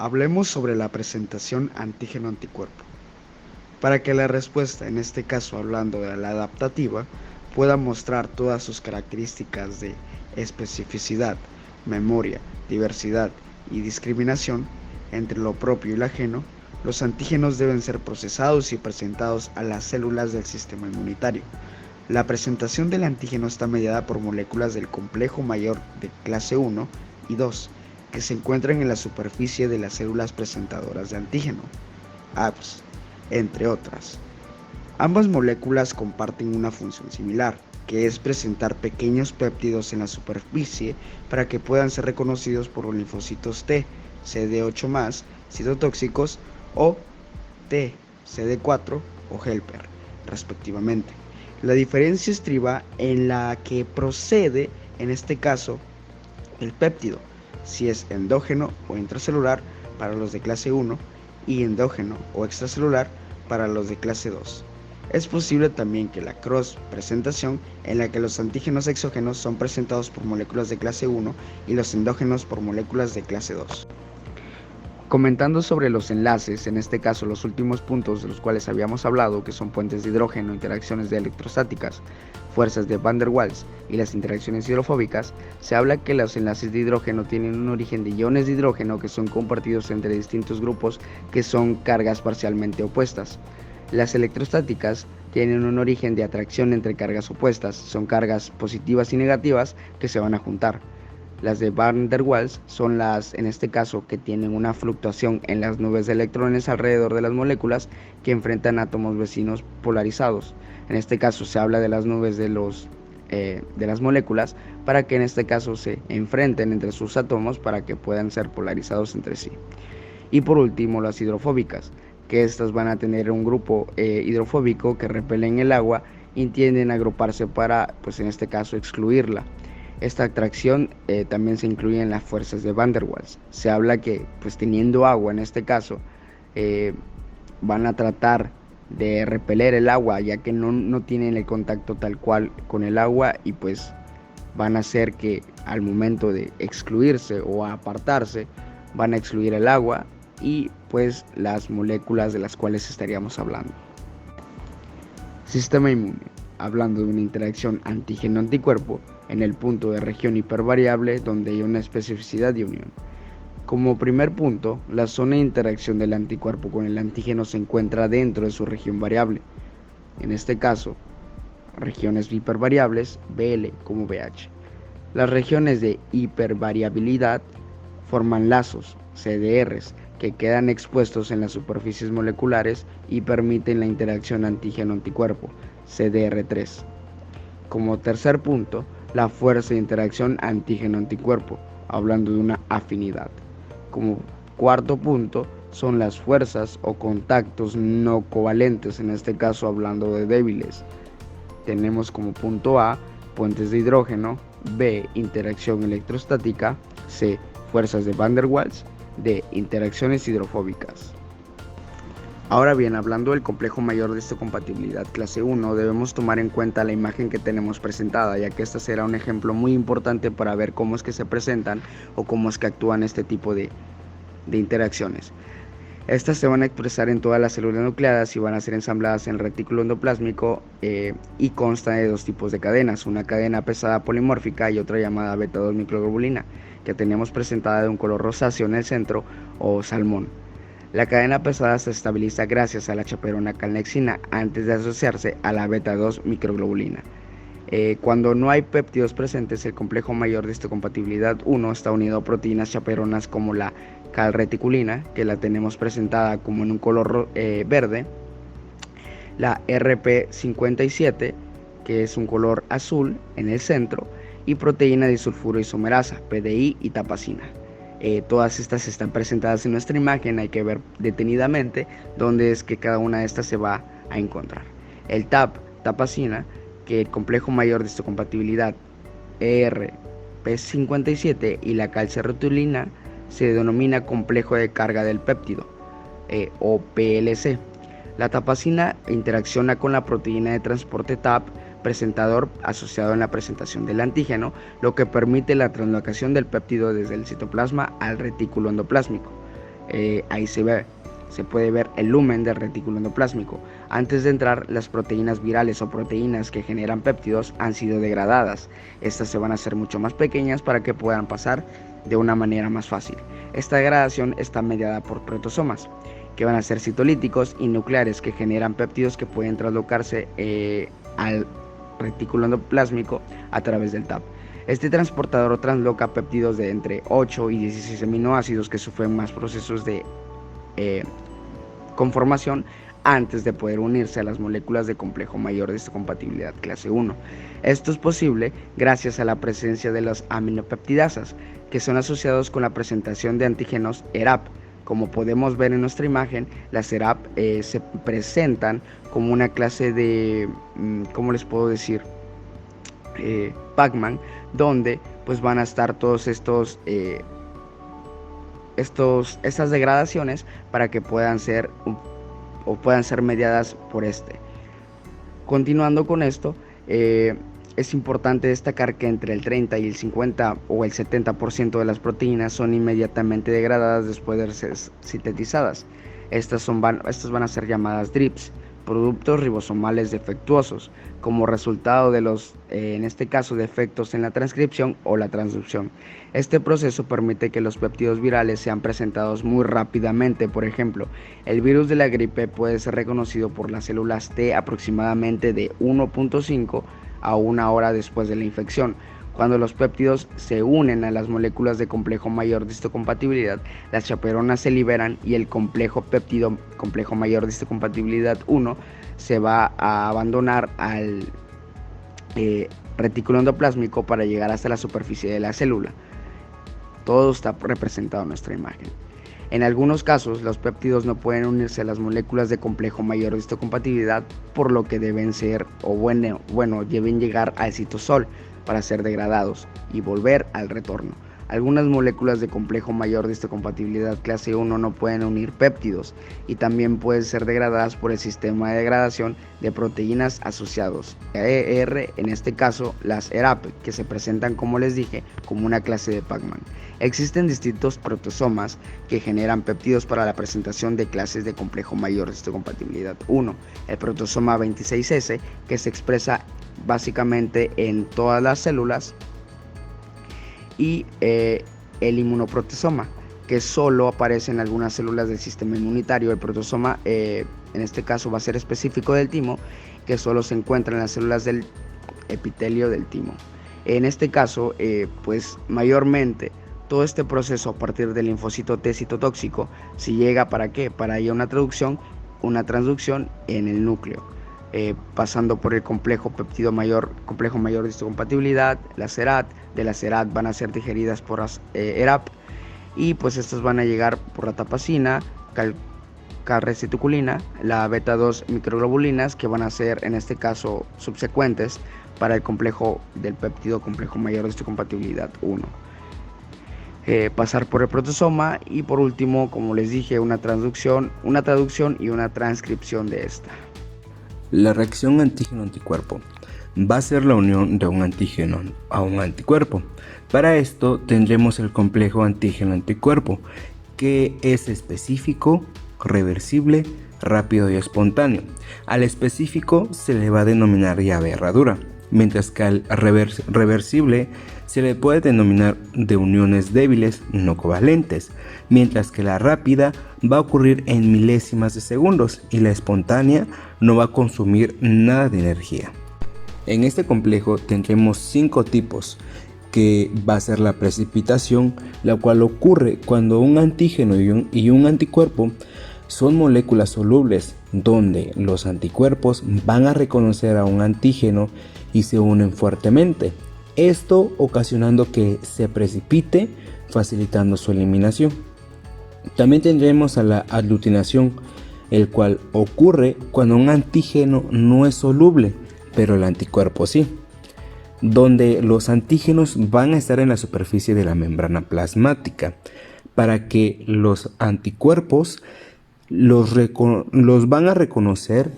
hablemos sobre la presentación antígeno-anticuerpo. Para que la respuesta, en este caso hablando de la adaptativa, pueda mostrar todas sus características de especificidad, memoria, diversidad y discriminación entre lo propio y lo ajeno, los antígenos deben ser procesados y presentados a las células del sistema inmunitario. La presentación del antígeno está mediada por moléculas del complejo mayor de clase 1 y 2, que se encuentran en la superficie de las células presentadoras de antígeno, ABS, entre otras. Ambas moléculas comparten una función similar, que es presentar pequeños péptidos en la superficie para que puedan ser reconocidos por los linfocitos T, CD8+, citotóxicos, o T, CD4 o helper, respectivamente. La diferencia estriba en la que procede, en este caso, el péptido, si es endógeno o intracelular para los de clase 1 y endógeno o extracelular para los de clase 2. Es posible también que la cross presentación, en la que los antígenos exógenos son presentados por moléculas de clase 1 y los endógenos por moléculas de clase 2. Comentando sobre los enlaces, en este caso los últimos puntos de los cuales habíamos hablado, que son puentes de hidrógeno, interacciones de electrostáticas, fuerzas de Van der Waals y las interacciones hidrofóbicas, se habla que los enlaces de hidrógeno tienen un origen de iones de hidrógeno que son compartidos entre distintos grupos que son cargas parcialmente opuestas. Las electrostáticas tienen un origen de atracción entre cargas opuestas, son cargas positivas y negativas que se van a juntar. Las de Van der Waals son las, en este caso, que tienen una fluctuación en las nubes de electrones alrededor de las moléculas que enfrentan átomos vecinos polarizados. En este caso se habla de las nubes de las moléculas para que en este caso se enfrenten entre sus átomos para que puedan ser polarizados entre sí. Y por último, las hidrofóbicas, que estas van a tener un grupo hidrofóbico que repelen el agua y tienden a agruparse para, pues en este caso, excluirla. Esta atracción también se incluye en las fuerzas de Van der Waals. Se habla que, pues teniendo agua en este caso, van a tratar de repeler el agua, ya que no tienen el contacto tal cual con el agua, y pues van a hacer que al momento de excluirse o apartarse, van a excluir el agua y pues las moléculas de las cuales estaríamos hablando. Sistema inmune. Hablando de una interacción antígeno-anticuerpo en el punto de región hipervariable donde hay una especificidad de unión. Como primer punto, la zona de interacción del anticuerpo con el antígeno se encuentra dentro de su región variable. En este caso, regiones hipervariables, BL como BH. Las regiones de hipervariabilidad forman lazos, CDRs, que quedan expuestos en las superficies moleculares y permiten la interacción antígeno-anticuerpo, CDR3. Como tercer punto, la fuerza de interacción antígeno-anticuerpo, hablando de una afinidad. Como cuarto punto, son las fuerzas o contactos no covalentes, en este caso hablando de débiles. Tenemos como punto A, puentes de hidrógeno, B, interacción electrostática, C, fuerzas de Van der Waals, D, interacciones hidrofóbicas. Ahora bien, hablando del complejo mayor de histocompatibilidad clase 1, debemos tomar en cuenta la imagen que tenemos presentada, ya que esta será un ejemplo muy importante para ver cómo es que se presentan o cómo es que actúan este tipo de interacciones. Estas se van a expresar en todas las células nucleadas y van a ser ensambladas en el retículo endoplásmico y consta de dos tipos de cadenas, una cadena pesada polimórfica y otra llamada beta-2 microglobulina, que tenemos presentada de un color rosáceo en el centro o salmón. La cadena pesada se estabiliza gracias a la chaperona calnexina antes de asociarse a la beta-2 microglobulina. Cuando no hay péptidos presentes, el complejo mayor de histocompatibilidad 1 está unido a proteínas chaperonas como la calreticulina, que la tenemos presentada como en un color verde, la RP57, que es un color azul en el centro, y proteína disulfuro isomerasa, PDI y tapacina. Todas estas están presentadas en nuestra imagen, hay que ver detenidamente dónde es que cada una de estas se va a encontrar. El tapacina, que el complejo mayor de histocompatibilidad ERP57 y la calcerretulina se denomina complejo de carga del péptido o PLC. La tapacina interacciona con la proteína de transporte TAP presentador asociado en la presentación del antígeno, lo que permite la translocación del péptido desde el citoplasma al retículo endoplásmico. Ahí se puede ver el lumen del retículo endoplásmico. Antes de entrar, las proteínas virales o proteínas que generan péptidos han sido degradadas. Estas se van a hacer mucho más pequeñas para que puedan pasar de una manera más fácil. Esta degradación está mediada por proteosomas, que van a ser citolíticos y nucleares que generan péptidos que pueden traslocarse al retículo endoplásmico a través del TAP. Este transportador transloca péptidos de entre 8 y 16 aminoácidos que sufren más procesos de conformación antes de poder unirse a las moléculas de complejo mayor de histocompatibilidad clase 1. Esto es posible gracias a la presencia de las aminopeptidasas, que son asociados con la presentación de antígenos ERAP. Como podemos ver en nuestra imagen, las ERAP se presentan como una clase de, ¿cómo les puedo decir? Pac-Man, donde pues van a estar todos estas degradaciones para que puedan ser mediadas por este. Continuando con esto, es importante destacar que entre el 30 y el 50 o el 70% de las proteínas son inmediatamente degradadas después de ser sintetizadas. Estas van a ser llamadas DRIPs, productos ribosomales defectuosos, como resultado de los, en este caso, defectos en la transcripción o la transducción. Este proceso permite que los péptidos virales sean presentados muy rápidamente. Por ejemplo, el virus de la gripe puede ser reconocido por las células T aproximadamente de 1.5 a 1 hora después de la infección. Cuando los péptidos se unen a las moléculas de complejo mayor de histocompatibilidad, las chaperonas se liberan y el complejo mayor de histocompatibilidad 1 se va a abandonar al retículo endoplásmico para llegar hasta la superficie de la célula. Todo está representado en nuestra imagen. En algunos casos, los péptidos no pueden unirse a las moléculas de complejo mayor de histocompatibilidad, por lo que deben llegar al citosol para ser degradados y volver al retorno. Algunas moléculas de complejo mayor de histocompatibilidad clase 1 no pueden unir péptidos y también pueden ser degradadas por el sistema de degradación de proteínas asociados ER, en este caso las ERAP, que se presentan, como les dije, como una clase de Pac-Man. Existen distintos proteosomas que generan péptidos para la presentación de clases de complejo mayor de histocompatibilidad 1. El proteosoma 26S, que se expresa básicamente en todas las células, y el inmunoproteosoma, que solo aparece en algunas células del sistema inmunitario. El proteosoma, en este caso, va a ser específico del timo, que solo se encuentra en las células del epitelio del timo. En este caso, pues mayormente todo este proceso a partir del linfocito T citotóxico se llega ¿para qué? Para ir a una transducción en el núcleo. Pasando por el complejo mayor de histocompatibilidad, la CERAT. De la CERAT van a ser digeridas por las ERAP, y pues estas van a llegar por la tapacina, calreticulina, la beta 2 microglobulinas, que van a ser en este caso subsecuentes para el complejo del péptido complejo mayor de histocompatibilidad 1. Pasar por el proteosoma y por último, como les dije, una traducción y una transcripción de esta. La reacción antígeno-anticuerpo va a ser la unión de un antígeno a un anticuerpo. Para esto tendremos el complejo antígeno-anticuerpo, que es específico, reversible, rápido y espontáneo. Al específico se le va a denominar llave herradura, mientras que al reversible se le puede denominar de uniones débiles no covalentes, mientras que la rápida va a ocurrir en milésimas de segundos y la espontánea no va a consumir nada de energía. En este complejo tendremos 5 tipos, que va a ser la precipitación, la cual ocurre cuando un antígeno y un anticuerpo son moléculas solubles, donde los anticuerpos van a reconocer a un antígeno y se unen fuertemente, esto ocasionando que se precipite, facilitando su eliminación. También tendremos a la aglutinación, el cual ocurre cuando un antígeno no es soluble, pero el anticuerpo sí, donde los antígenos van a estar en la superficie de la membrana plasmática, para que los anticuerpos los van a reconocer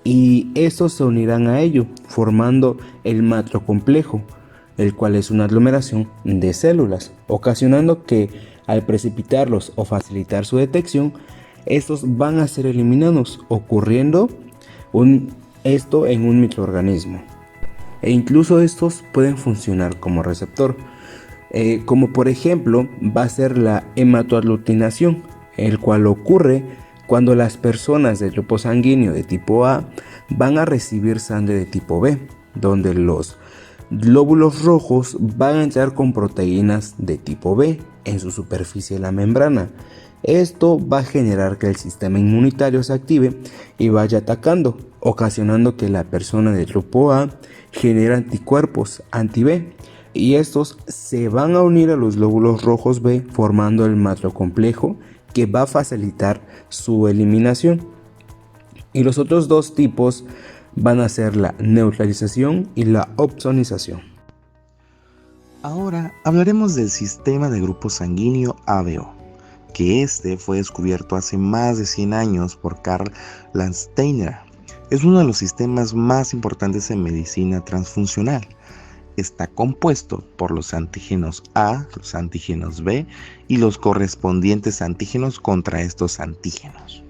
y estos se unirán a ello, formando el macrocomplejo, el cual es una aglomeración de células, ocasionando que al precipitarlos o facilitar su detección, estos van a ser eliminados, ocurriendo esto en un microorganismo. E incluso estos pueden funcionar como receptor, como por ejemplo va a ser la hematoaglutinación, el cual ocurre cuando las personas del grupo sanguíneo de tipo A van a recibir sangre de tipo B, donde los glóbulos rojos van a entrar con proteínas de tipo B en su superficie de la membrana. Esto va a generar que el sistema inmunitario se active y vaya atacando, ocasionando que la persona del grupo A genere anticuerpos anti-B, y estos se van a unir a los glóbulos rojos B formando el macrocomplejo que va a facilitar su eliminación. Y los otros dos tipos van a ser la neutralización y la opsonización. Ahora hablaremos del sistema de grupo sanguíneo ABO, que fue descubierto hace más de 100 años por Karl Landsteiner. Es uno de los sistemas más importantes en medicina transfuncional. Está compuesto por los antígenos A, los antígenos B y los correspondientes antígenos contra estos antígenos.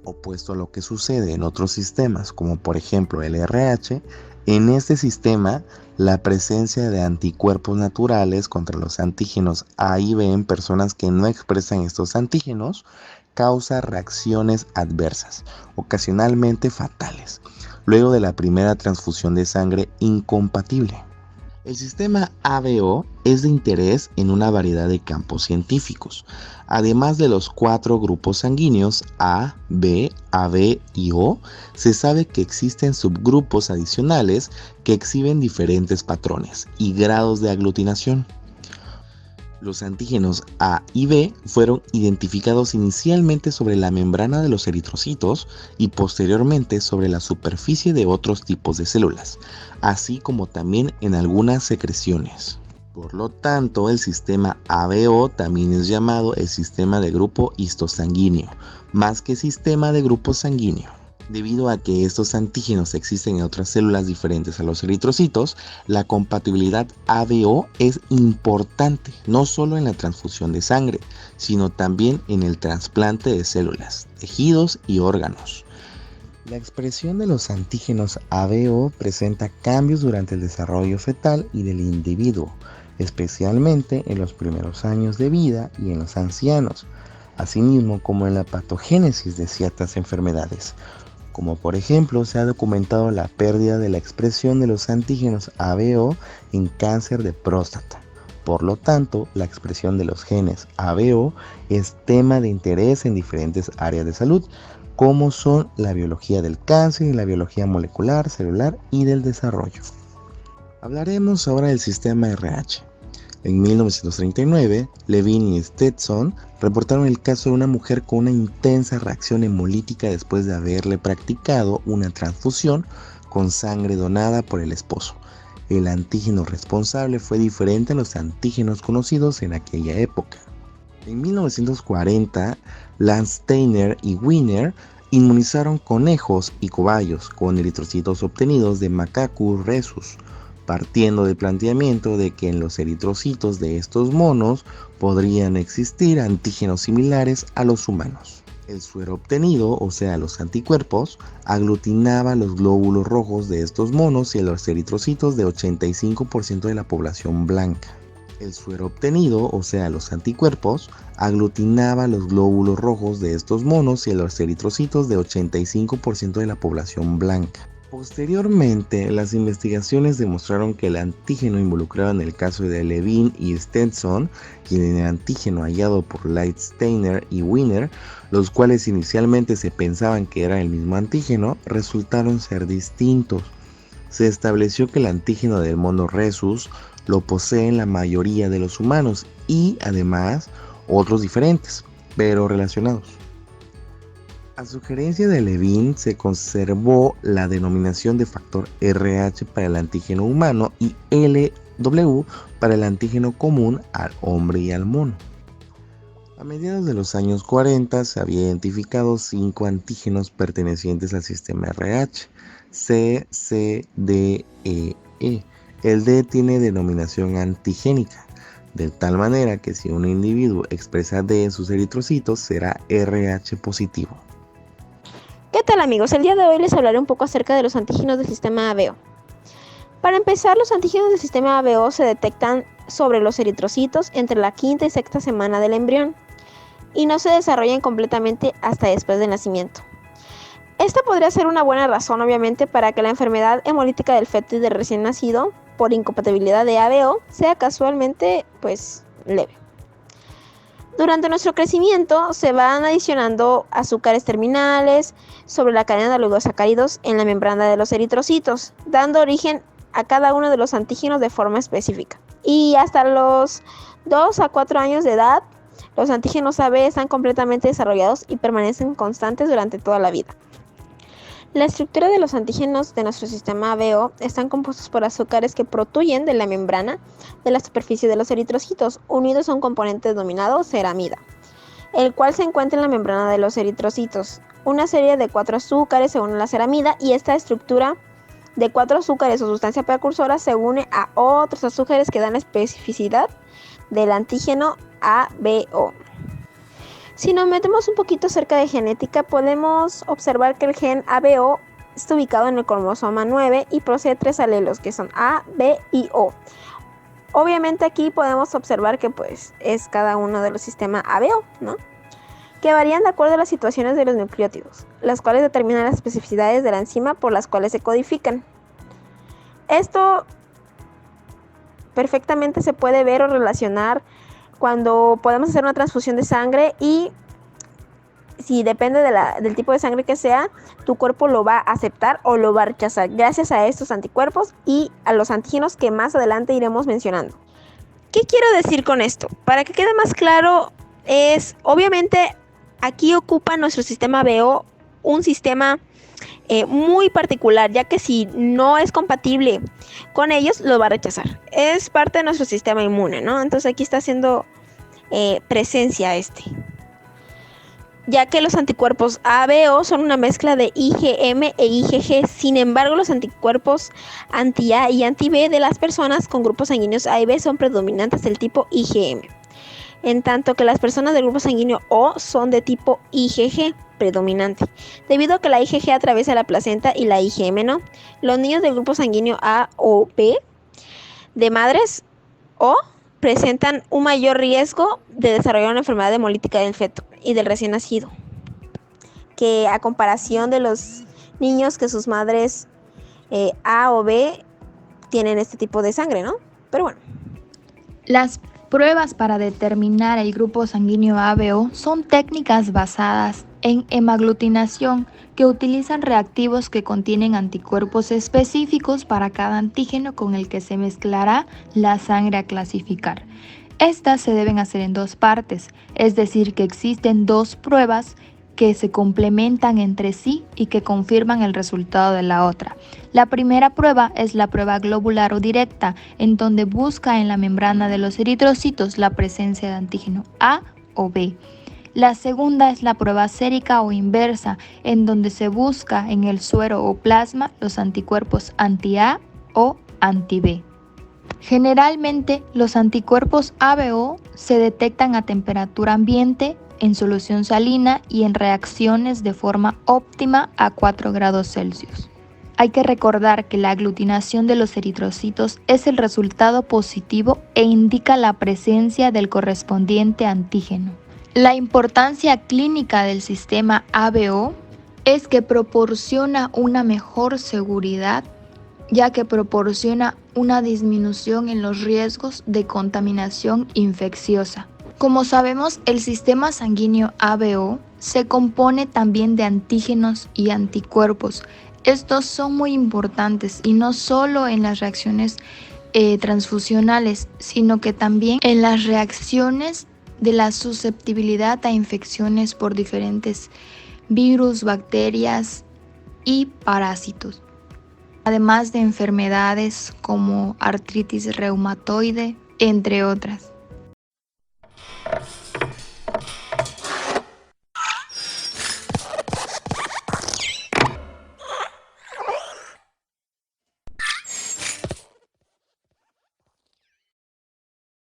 Opuesto a lo que sucede en otros sistemas, como por ejemplo el RH, en este sistema la presencia de anticuerpos naturales contra los antígenos A y B en personas que no expresan estos antígenos causa reacciones adversas, ocasionalmente fatales, luego de la primera transfusión de sangre incompatible. El sistema ABO es de interés en una variedad de campos científicos. Además de los 4 grupos sanguíneos A, B, AB y O, se sabe que existen subgrupos adicionales que exhiben diferentes patrones y grados de aglutinación. Los antígenos A y B fueron identificados inicialmente sobre la membrana de los eritrocitos y posteriormente sobre la superficie de otros tipos de células, así como también en algunas secreciones. Por lo tanto, el sistema ABO también es llamado el sistema de grupo histosanguíneo, más que sistema de grupo sanguíneo. Debido a que estos antígenos existen en otras células diferentes a los eritrocitos, la compatibilidad ABO es importante no solo en la transfusión de sangre, sino también en el trasplante de células, tejidos y órganos. La expresión de los antígenos ABO presenta cambios durante el desarrollo fetal y del individuo, especialmente en los primeros años de vida y en los ancianos, asimismo como en la patogénesis de ciertas enfermedades, como por ejemplo se ha documentado la pérdida de la expresión de los antígenos ABO en cáncer de próstata. Por lo tanto, la expresión de los genes ABO es tema de interés en diferentes áreas de salud, como son la biología del cáncer y la biología molecular, celular y del desarrollo. Hablaremos ahora del sistema RH. En 1939, Levin y Stetson reportaron el caso de una mujer con una intensa reacción hemolítica después de haberle practicado una transfusión con sangre donada por el esposo. El antígeno responsable fue diferente a los antígenos conocidos en aquella época. En 1940, Landsteiner y Wiener inmunizaron conejos y cobayos con eritrocitos obtenidos de Macacus rhesus, partiendo del planteamiento de que en los eritrocitos de estos monos podrían existir antígenos similares a los humanos. El suero obtenido, o sea los anticuerpos, aglutinaba los glóbulos rojos de estos monos y a los eritrocitos de 85% de la población blanca. El suero obtenido, o sea los anticuerpos, aglutinaba los glóbulos rojos de estos monos y a los eritrocitos de 85% de la población blanca. Posteriormente, las investigaciones demostraron que el antígeno involucrado en el caso de Levin y Stetson, y el antígeno hallado por Landsteiner y Wiener, los cuales inicialmente se pensaban que era el mismo antígeno, resultaron ser distintos. Se estableció que el antígeno del mono rhesus lo poseen la mayoría de los humanos y, además, otros diferentes, pero relacionados. A sugerencia de Levin se conservó la denominación de factor RH para el antígeno humano y LW para el antígeno común al hombre y al mono. A mediados de los años 40 se había identificado 5 antígenos pertenecientes al sistema RH, C, C, D, E, El D tiene denominación antigénica, de tal manera que si un individuo expresa D en sus eritrocitos será RH positivo. ¿Qué tal, amigos? El día de hoy les hablaré un poco acerca de los antígenos del sistema ABO. Para empezar, los antígenos del sistema ABO se detectan sobre los eritrocitos entre la quinta y sexta semana del embrión y no se desarrollan completamente hasta después del nacimiento. Esta podría ser una buena razón, obviamente, para que la enfermedad hemolítica del feto y del recién nacido por incompatibilidad de ABO sea casualmente, leve. Durante nuestro crecimiento se van adicionando azúcares terminales sobre la cadena de oligosacáridos en la membrana de los eritrocitos, dando origen a cada uno de los antígenos de forma específica. Y hasta los 2 a 4 años de edad, los antígenos AB están completamente desarrollados y permanecen constantes durante toda la vida. La estructura de los antígenos de nuestro sistema ABO están compuestos por azúcares que protruyen de la membrana de la superficie de los eritrocitos, unidos a un componente denominado ceramida, el cual se encuentra en la membrana de los eritrocitos. Una serie de 4 azúcares se une a la ceramida y esta estructura de 4 azúcares o sustancia precursora se une a otros azúcares que dan la especificidad del antígeno ABO. Si nos metemos un poquito cerca de genética, podemos observar que el gen ABO está ubicado en el cromosoma 9 y posee 3 alelos que son A, B y O. Obviamente aquí podemos observar que es cada uno de los sistemas ABO, ¿no? Que varían de acuerdo a las situaciones de los nucleótidos, las cuales determinan las especificidades de la enzima por las cuales se codifican. Esto perfectamente se puede ver o relacionar cuando podemos hacer una transfusión de sangre y si depende del tipo de sangre que sea, tu cuerpo lo va a aceptar o lo va a rechazar gracias a estos anticuerpos y a los antígenos que más adelante iremos mencionando. ¿Qué quiero decir con esto? Para que quede más claro, obviamente aquí ocupa nuestro sistema ABO un sistema muy particular, ya que si no es compatible con ellos, lo va a rechazar. Es parte de nuestro sistema inmune, ¿no? Entonces aquí está haciendo presencia ya que los anticuerpos ABO son una mezcla de IgM e IgG. Sin embargo, los anticuerpos anti-A y anti-B de las personas con grupos sanguíneos A y B son predominantes del tipo IgM, en tanto que las personas del grupo sanguíneo O son de tipo IgG predominante. Debido a que la IgG atraviesa la placenta y la IgM no, los niños del grupo sanguíneo A o B de madres O presentan un mayor riesgo de desarrollar una enfermedad hemolítica del feto y del recién nacido, que a comparación de los niños que sus madres A o B tienen este tipo de sangre, ¿no? Pero bueno. Las pruebas para determinar el grupo sanguíneo ABO son técnicas basadas en hemaglutinación que utilizan reactivos que contienen anticuerpos específicos para cada antígeno con el que se mezclará la sangre a clasificar. Estas se deben hacer en 2 partes, es decir, que existen 2 pruebas que se complementan entre sí y que confirman el resultado de la otra. La primera prueba es la prueba globular o directa, en donde busca en la membrana de los eritrocitos la presencia de antígeno A o B. La segunda es la prueba sérica o inversa, en donde se busca en el suero o plasma los anticuerpos anti-A o anti-B. Generalmente, los anticuerpos ABO se detectan a temperatura ambiente, en solución salina y en reacciones de forma óptima a 4 grados Celsius. Hay que recordar que la aglutinación de los eritrocitos es el resultado positivo e indica la presencia del correspondiente antígeno. La importancia clínica del sistema ABO es que proporciona una mejor seguridad, ya que proporciona una disminución en los riesgos de contaminación infecciosa. Como sabemos, el sistema sanguíneo ABO se compone también de antígenos y anticuerpos. Estos son muy importantes y no solo en las reacciones transfusionales, sino que también en las reacciones de la susceptibilidad a infecciones por diferentes virus, bacterias y parásitos, además de enfermedades como artritis reumatoide, entre otras.